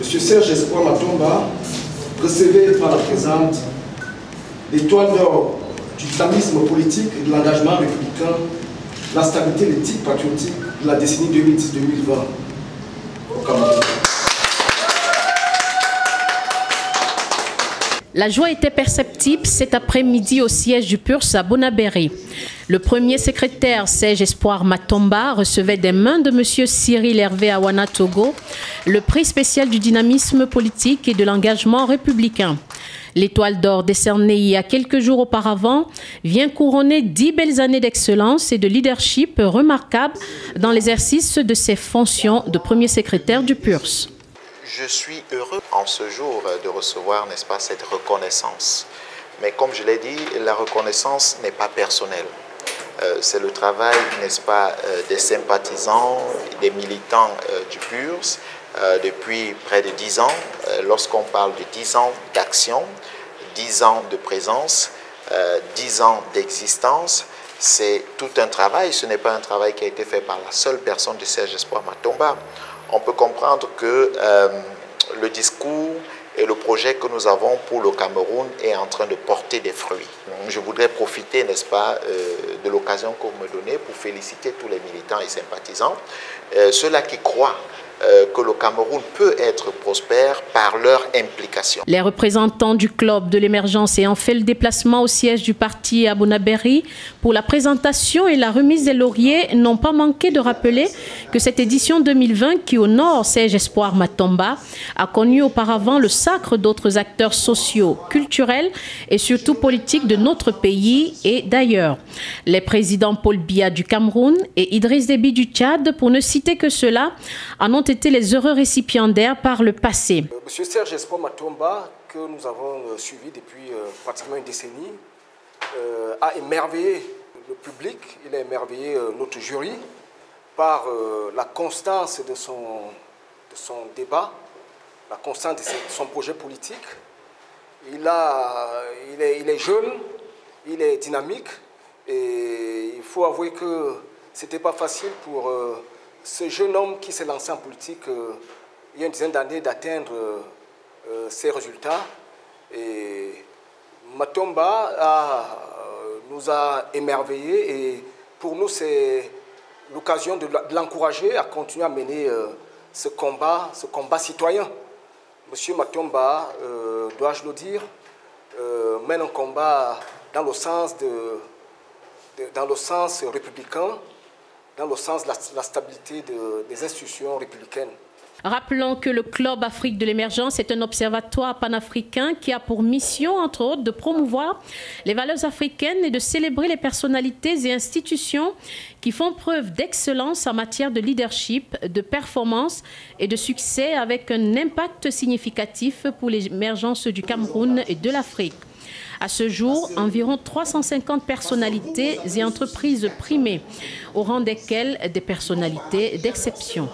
M. Serge Espoir Matomba, recevez par la présente l'étoile d'or du dynamisme politique et de l'engagement républicain, la stabilité et l'éthique patriotique de la décennie 2010-2020 au Cameroun. La joie était perceptible cet après-midi au siège du PURS à Bonabéry. Le premier secrétaire Serge Espoir Matomba recevait des mains de M. Cyril Hervé Awana Togo le prix spécial du dynamisme politique et de l'engagement républicain. L'étoile d'or décernée il y a quelques jours auparavant vient couronner 10 belles années d'excellence et de leadership remarquables dans l'exercice de ses fonctions de premier secrétaire du PURS. Je suis heureux en ce jour de recevoir, n'est-ce pas, cette reconnaissance. Mais comme je l'ai dit, la reconnaissance n'est pas personnelle. C'est le travail, n'est-ce pas, des sympathisants, des militants du PURS depuis près de 10 ans. Lorsqu'on parle de 10 ans d'action, 10 ans de présence, 10 ans d'existence, c'est tout un travail. Ce n'est pas un travail qui a été fait par la seule personne de Serge Espoir Matomba. On peut comprendre que le discours et le projet que nous avons pour le Cameroun est en train de porter des fruits. Je voudrais profiter, n'est-ce pas, de l'occasion que vous me donnez pour féliciter tous les militants et sympathisants, ceux-là qui croient que le Cameroun peut être prospère par leur implication. Les représentants du club de l'émergence ayant fait le déplacement au siège du parti à Bonabéry pour la présentation et la remise des lauriers n'ont pas manqué de rappeler que cette édition 2020 qui honore Serge Espoir Matomba a connu auparavant le sacre d'autres acteurs sociaux, culturels et surtout politiques de notre pays et d'ailleurs. Les présidents Paul Biya du Cameroun et Idriss Déby du Tchad, pour ne citer que ceux-là, en ont été les heureux récipiendaires par le passé. Monsieur Serge Espoir Matomba, que nous avons suivi depuis pratiquement une décennie, a émerveillé le public, il a émerveillé notre jury par la constance de son débat, la constance de son projet politique. Il est jeune, il est dynamique et il faut avouer que ce n'était pas facile pour ce jeune homme qui s'est lancé en politique il y a une dizaine d'années d'atteindre ses résultats. Et Matomba nous a émerveillés et pour nous c'est l'occasion de l'encourager à continuer à mener ce combat citoyen. Monsieur Matomba, dois-je le dire, mène un combat dans le sens républicain, dans le sens de la stabilité des institutions républicaines. Rappelons que le Club Afrique de l'émergence est un observatoire panafricain qui a pour mission, entre autres, de promouvoir les valeurs africaines et de célébrer les personnalités et institutions qui font preuve d'excellence en matière de leadership, de performance et de succès avec un impact significatif pour l'émergence du Cameroun et de l'Afrique. À ce jour, environ 350 personnalités et entreprises primées, au rang desquelles des personnalités d'exception.